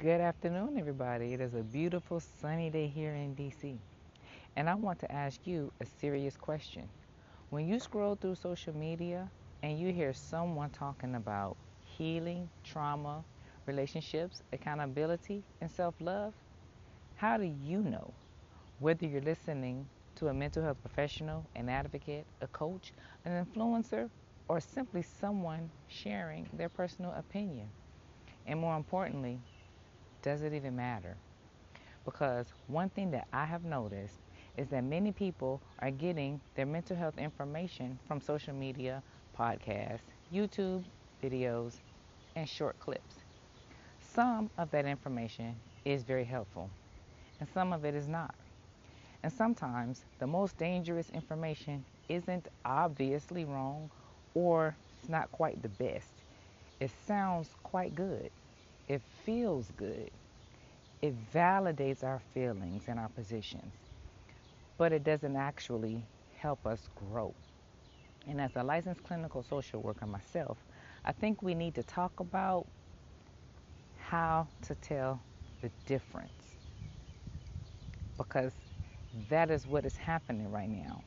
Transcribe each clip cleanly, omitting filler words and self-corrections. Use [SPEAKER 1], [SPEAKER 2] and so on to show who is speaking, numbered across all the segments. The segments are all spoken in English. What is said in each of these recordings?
[SPEAKER 1] Good afternoon, everybody. It is a beautiful sunny day here in DC. And I want to ask you a serious question. When you scroll through social media and you hear someone talking about healing, trauma, relationships, accountability, and self love, how do you know whether you're listening to a mental health professional, an advocate, a coach, an influencer, or simply someone sharing their personal opinion? And more importantly, does it even matter? Because one thing that I have noticed is that many people are getting their mental health information from social media, podcasts, YouTube videos, and short clips. Some of that information is very helpful, and some of it is not. And sometimes the most dangerous information isn't obviously wrong or it's not quite the best. It sounds quite good. It feels good. It validates our feelings and our positions, but it doesn't actually help us grow. And as a licensed clinical social worker myself, I think we need to talk about how to tell the difference because that is what is happening right now.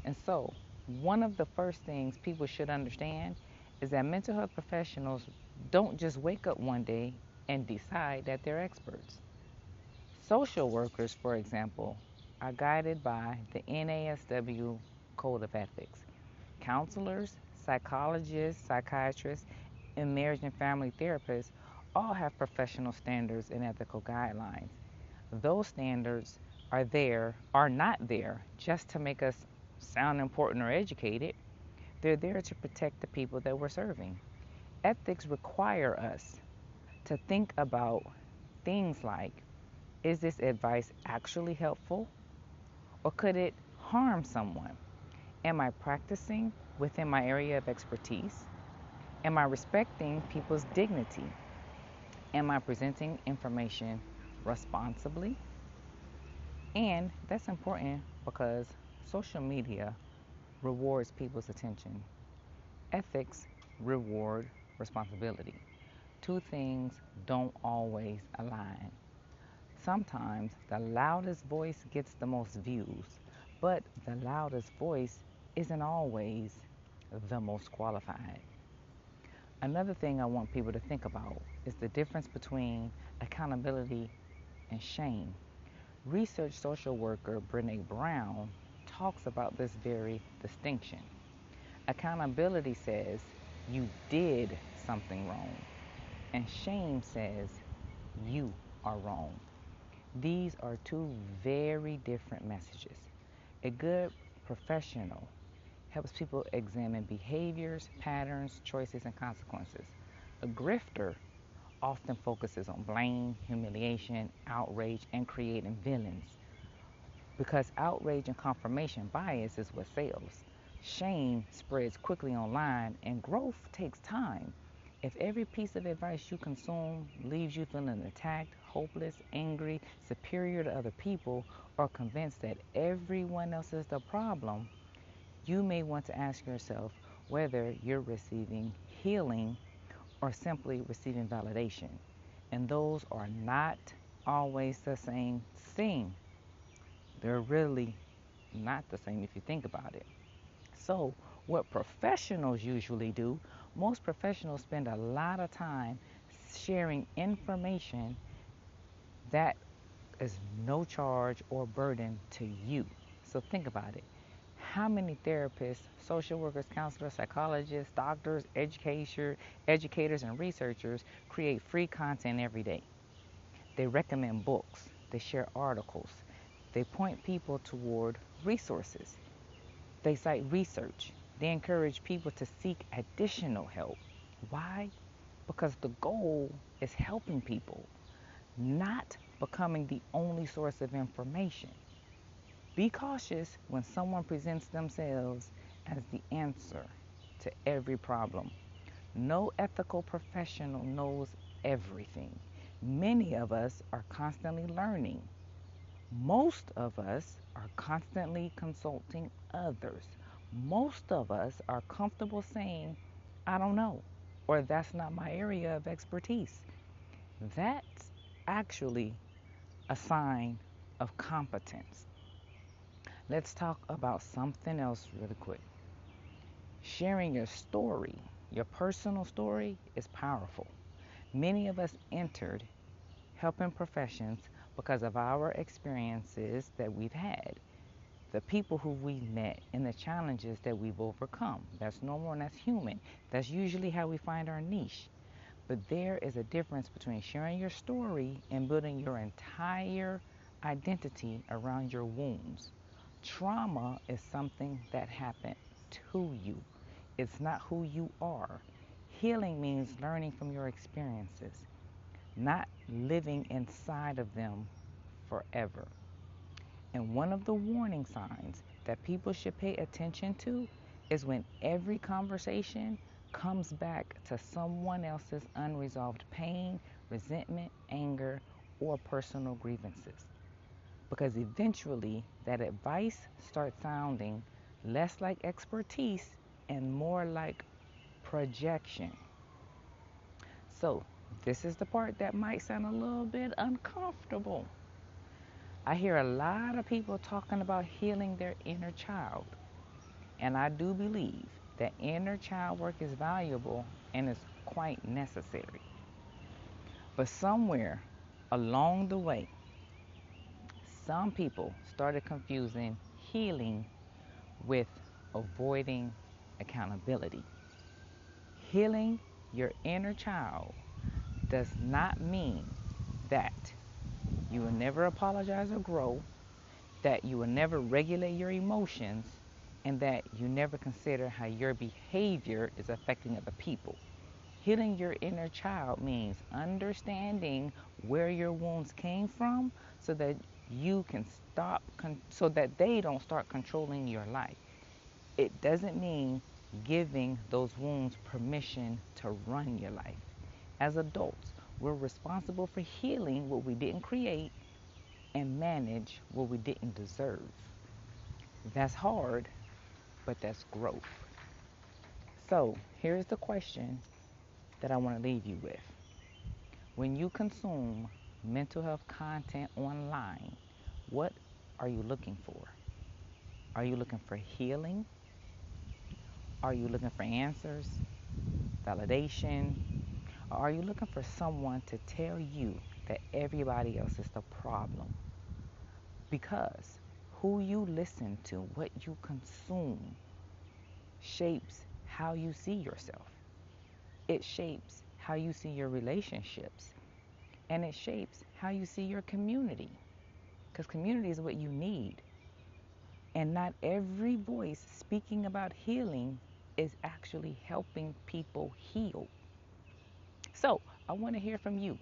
[SPEAKER 1] And so, one of the first things people should understand is that mental health professionals don't just wake up one day and decide that they're experts. Social workers, for example, are guided by the NASW Code of Ethics. Counselors, psychologists, psychiatrists, and marriage and family therapists all have professional standards and ethical guidelines. Those standards are not there just to make us sound important or educated. They're there to protect the people that we're serving. Ethics require us to think about things like, is this advice actually helpful or could it harm someone? Am I practicing within my area of expertise? Am I respecting people's dignity? Am I presenting information responsibly? And that's important because social media rewards people's attention. Ethics reward responsibility. Two things don't always align. Sometimes the loudest voice gets the most views, but the loudest voice isn't always the most qualified. Another thing I want people to think about is the difference between accountability and shame. Research social worker Brené Brown talks about this very distinction. Accountability says you did something wrong, and shame says you are wrong. These are two very different messages. A good professional helps people examine behaviors, patterns, choices, and consequences. A grifter often focuses on blame, humiliation, outrage, and creating villains because outrage and confirmation bias is what sells. Shame spreads quickly online, and growth takes time. If every piece of advice you consume leaves you feeling attacked, hopeless, angry, superior to other people, or convinced that everyone else is the problem, you may want to ask yourself whether you're receiving healing or simply receiving validation. And those are not always the same thing. They're really not the same if you think about it. So, what professionals usually do, most professionals spend a lot of time sharing information that is no charge or burden to you. So, think about it. How many therapists, social workers, counselors, psychologists, doctors, educators, and researchers create free content every day? They recommend books, they share articles, they point people toward resources, they cite research, they encourage people to seek additional help. Why? Because the goal is helping people, not becoming the only source of information. Be cautious when someone presents themselves as the answer to every problem. No ethical professional knows everything. Many of us are constantly learning. Most of us are constantly consulting others. Most of us are comfortable saying, I don't know, or that's not my area of expertise. That's actually a sign of competence. Let's talk about something else really quick. Sharing your story, your personal story, is powerful. Many of us entered helping professions because of our experiences that we've had, the people who we've met, and the challenges that we've overcome. That's normal and that's human. That's usually how we find our niche. But there is a difference between sharing your story and building your entire identity around your wounds. Trauma is something that happened to you, it's not who you are. Healing means learning from your experiences, not living inside of them forever. And one of the warning signs that people should pay attention to is when every conversation comes back to someone else's unresolved pain, resentment, anger, or personal grievances. Because eventually that advice starts sounding less like expertise and more like projection. So, this is the part that might sound a little bit uncomfortable. I hear a lot of people talking about healing their inner child, and I do believe that inner child work is valuable and is quite necessary. But somewhere along the way, some people started confusing healing with avoiding accountability. Healing your inner child does not mean that you will never apologize or grow, that you will never regulate your emotions, and that you never consider how your behavior is affecting other people. Healing your inner child means understanding where your wounds came from so that you can so that they don't start controlling your life. It doesn't mean giving those wounds permission to run your life. As adults, we're responsible for healing what we didn't create and manage what we didn't deserve. That's hard, but that's growth. So, here's the question that I want to leave you with. When you consume mental health content online, what are you looking for? Are you looking for healing? Are you looking for answers, validation? Or are you looking for someone to tell you that everybody else is the problem? Because who you listen to, what you consume, shapes how you see yourself. It shapes how you see your relationships. And it shapes how you see your community. Because community is what you need. And not every voice speaking about healing is actually helping people heal. So, I want to hear from you.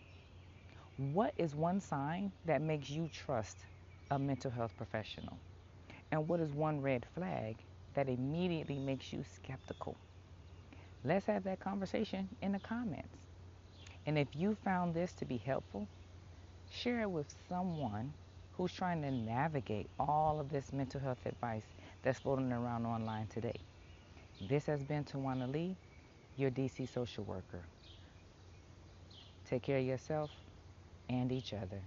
[SPEAKER 1] What is one sign that makes you trust a mental health professional? And what is one red flag that immediately makes you skeptical? Let's have that conversation in the comments. And if you found this to be helpful, share it with someone who's trying to navigate all of this mental health advice that's floating around online today. This has been TawanaMLee, your DC social worker. Take care of yourself and each other.